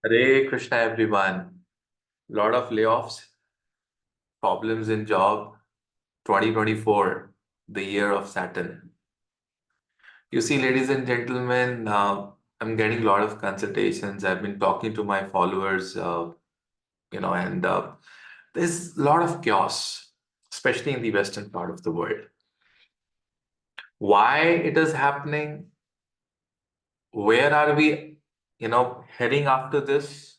Hare Krishna, everyone. Lot of layoffs, problems in job. 2024, the year of Saturn. You see, ladies and gentlemen, I'm getting a lot of consultations. I've been talking to my followers, and there's a lot of chaos, especially in the western part of the world. Why it is happening? Where are we, heading after this?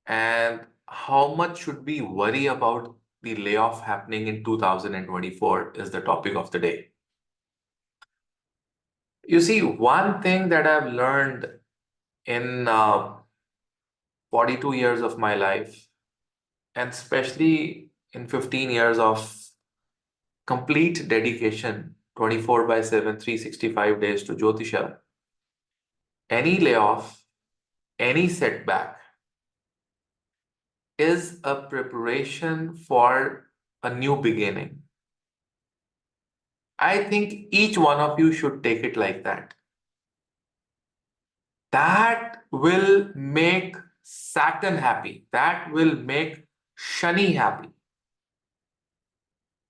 And how much should we worry about the layoff happening in 2024 is the topic of the day. You see, one thing that I've learned in 42 years of my life, and especially in 15 years of complete dedication, 24 by 7, 365 days to Jyotisha, any layoff, any setback is a preparation for a new beginning. I think each one of you should take it like that. That will make Saturn happy. That will make Shani happy.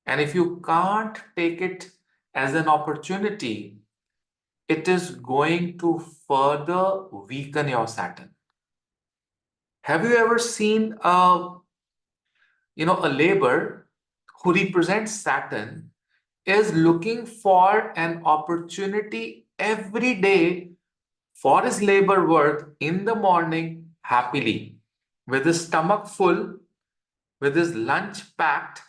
And if you can't take it as an opportunity, it is going to further weaken your Saturn. Have you ever seen a labor who represents Saturn is looking for an opportunity every day for his labor work in the morning happily, with his stomach full, with his lunch packed,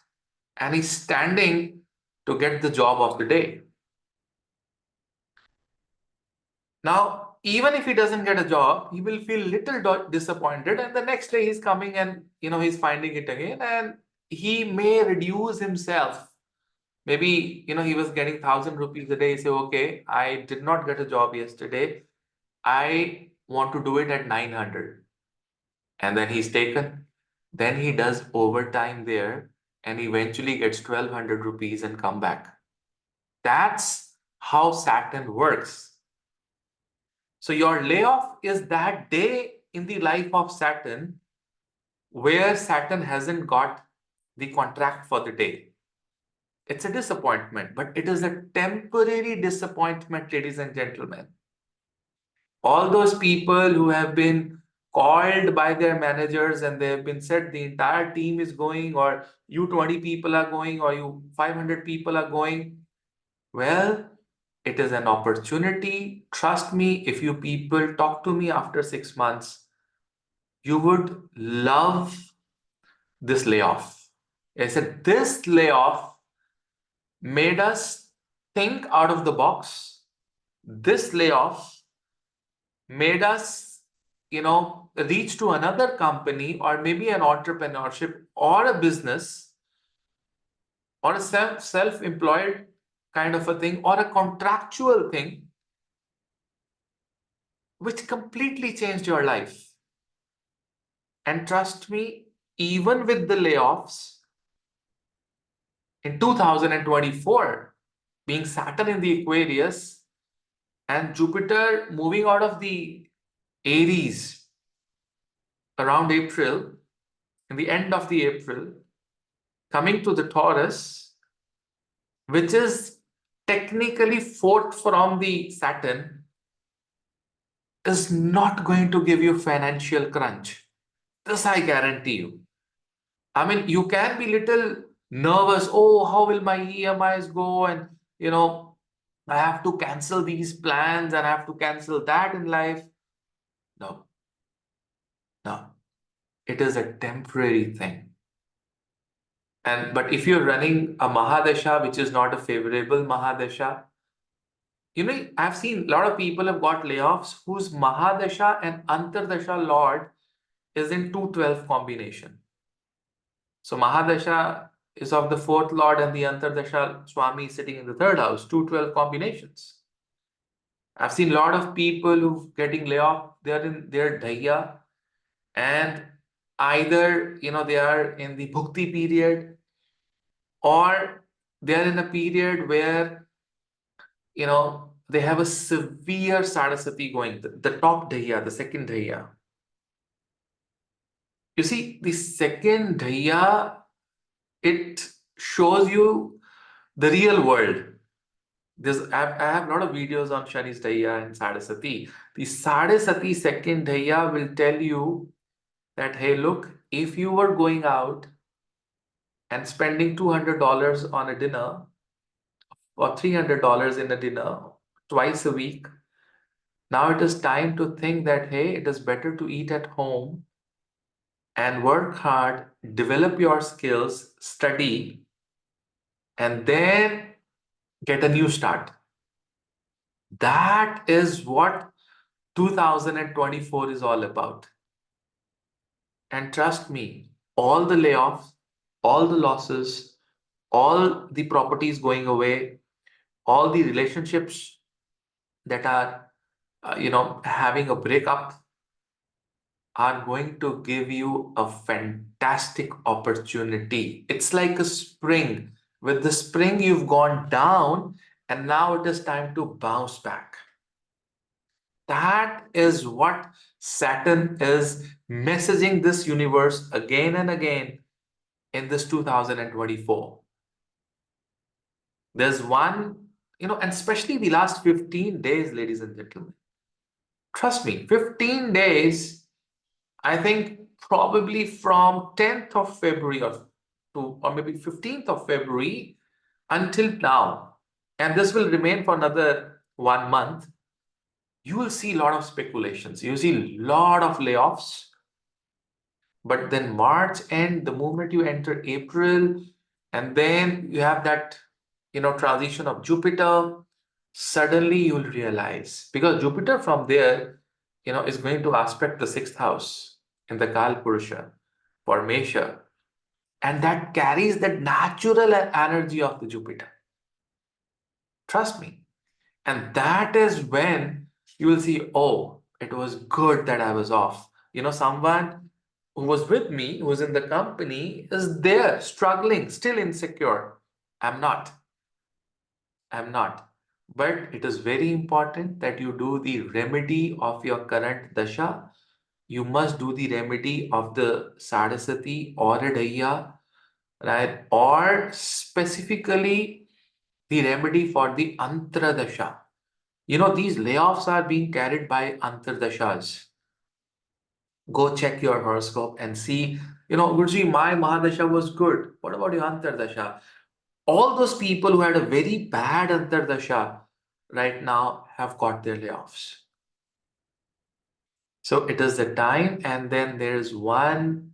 and he's standing to get the job of the day. Now, even if he doesn't get a job, he will feel little disappointed, and the next day he's coming and he's finding it again, and he may reduce himself. Maybe he was getting 1,000 rupees a day. Say, okay, I did not get a job yesterday. I want to do it at 900. And then he's taken. Then he does overtime there and eventually gets 1,200 rupees and come back. That's how Saturn works. So your layoff is that day in the life of Saturn where Saturn hasn't got the contract for the day. It's a disappointment, but it is a temporary disappointment, ladies and gentlemen. All those people who have been called by their managers and they have been said the entire team is going, or you 20 people are going, or you 500 people are going, well, it is an opportunity. Trust me, if you people talk to me after 6 months, you would love this layoff. I said, this layoff made us think out of the box. This layoff made us, reach to another company or maybe an entrepreneurship or a business or a self-employed kind of a thing or a contractual thing which completely changed your life. And trust me, even with the layoffs in 2024, being Saturn in the Aquarius and Jupiter moving out of the Aries around April, in the end of the April, coming to the Taurus, which is technically fourth from the Saturn, is not going to give you financial crunch. This I guarantee you. I mean, you can be little nervous. Oh, how will my EMIs go? And, I have to cancel these plans and I have to cancel that in life. No, no. It is a temporary thing. But if you're running a Mahadasha, which is not a favorable Mahadasha, I've seen a lot of people have got layoffs whose Mahadasha and Antardasha Lord is in 212 combination. So Mahadasha is of the fourth Lord and the Antardasha Swami is sitting in the third house, 212 combinations. I've seen a lot of people who getting layoff, they're in their Dhaya, and either they are in the Bhukti period or they're in a period where they have a severe Saraswati going, the top Dhaya, the second Dhaya. You see, the second dhaya, it shows you the real world. I have a lot of videos on Shani's dhaya and Sadasati. The Sadasati second dhaya will tell you that, hey, look, if you were going out and spending $200 on a dinner or $300 in a dinner twice a week, now it is time to think that, hey, it is better to eat at home and work hard, develop your skills, study, and then get a new start. That is what 2024 is all about. And trust me, all the layoffs, all the losses, all the properties going away, all the relationships that are, having a breakup are going to give you a fantastic opportunity. It's like a spring. With the spring, you've gone down, and now it is time to bounce back. That is what Saturn is messaging this universe again and again in this 2024. There's one, and especially the last 15 days, ladies and gentlemen. Trust me, 15 days, I think probably from 10th of February or maybe 15th of February until now, and this will remain for another 1 month, you will see a lot of speculations. You see a lot of layoffs. But then March end, the moment you enter April, and then you have that, transition of Jupiter, suddenly you'll realize, because Jupiter from there, is going to aspect the sixth house in the Kal Purusha for Mesha, and that carries that natural energy of the Jupiter. Trust me. And that is when you will see, oh, it was good that I was off. Someone who was with me, who was in the company, is there struggling, still insecure. I'm not. I'm not. But it is very important that you do the remedy of your current dasha. You must do the remedy of the Sadasati or a Daya, right? Or specifically the remedy for the Antradasha. These layoffs are being carried by Antardashas. Go check your horoscope and see, Guruji, my Mahadasha was good. What about your Antardasha? All those people who had a very bad Antardasha right now have got their layoffs. So it is the time, and then there's one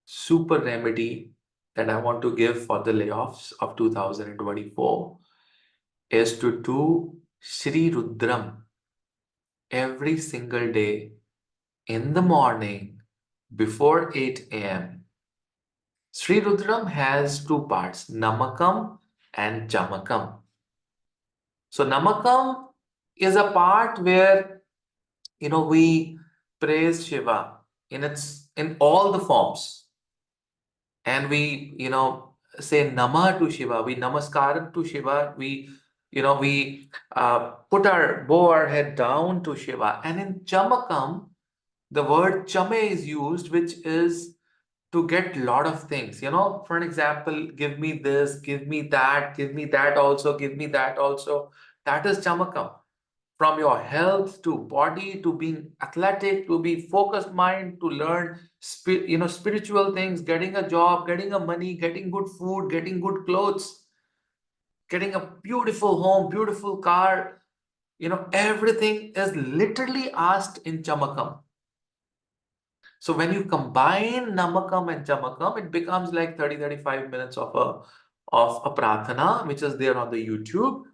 super remedy that I want to give for the layoffs of 2024 is to do Sri Rudram every single day in the morning before 8 a.m. Sri Rudram has two parts, Namakam and Chamakam. So Namakam is a part where we praise Shiva in all the forms, and we say Nama to Shiva, we namaskar to Shiva, we put bow our head down to Shiva, and in Chamakam the word chame is used, which is to get a lot of things. For an example, give me this, give me that also, give me that also. That is chamakam. From your health to body to being athletic to be focused mind to learn spiritual things, getting a job, getting a money, getting good food, getting good clothes, getting a beautiful home, beautiful car. Everything is literally asked in chamakam. So when you combine Namakam and Chamakam, it becomes like 30-35 minutes of a pratana, which is there on the YouTube,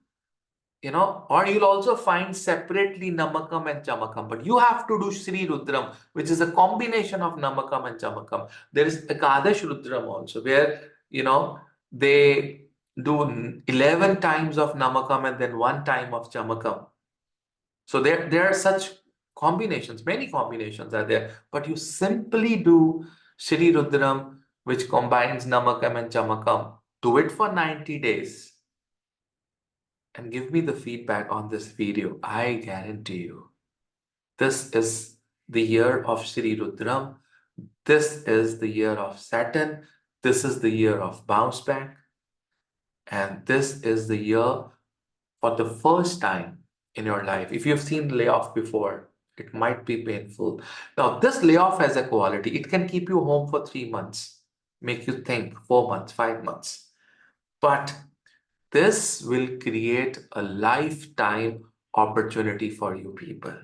or you'll also find separately Namakam and Chamakam. But you have to do Sri Rudram, which is a combination of Namakam and Chamakam. There is Ekadash Rudram also, where, they do 11 times of Namakam and then 1 time of Chamakam. So there are such combinations, many combinations are there, but you simply do Shri Rudram, which combines Namakam and Chamakam. Do it for 90 days and give me the feedback on this video. I guarantee you, this is the year of Shri Rudram, This is the year of Saturn. This is the year of bounce back. And this is the year for the first time in your life. If you've seen layoff before, it might be painful. Now, this layoff has a quality. It can keep you home for 3 months, make you think 4 months, 5 months. But this will create a lifetime opportunity for you people.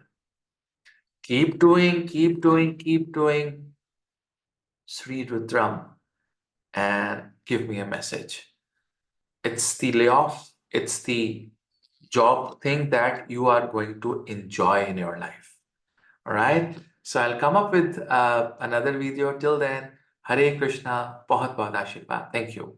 Keep doing, keep doing, keep doing. Sri Rudram, and give me a message. It's the layoff, it's the job thing that you are going to enjoy in your life. All right. So I'll come up with another video. Till then, Hare Krishna, Bahut Bahut Ashirwad. Thank you.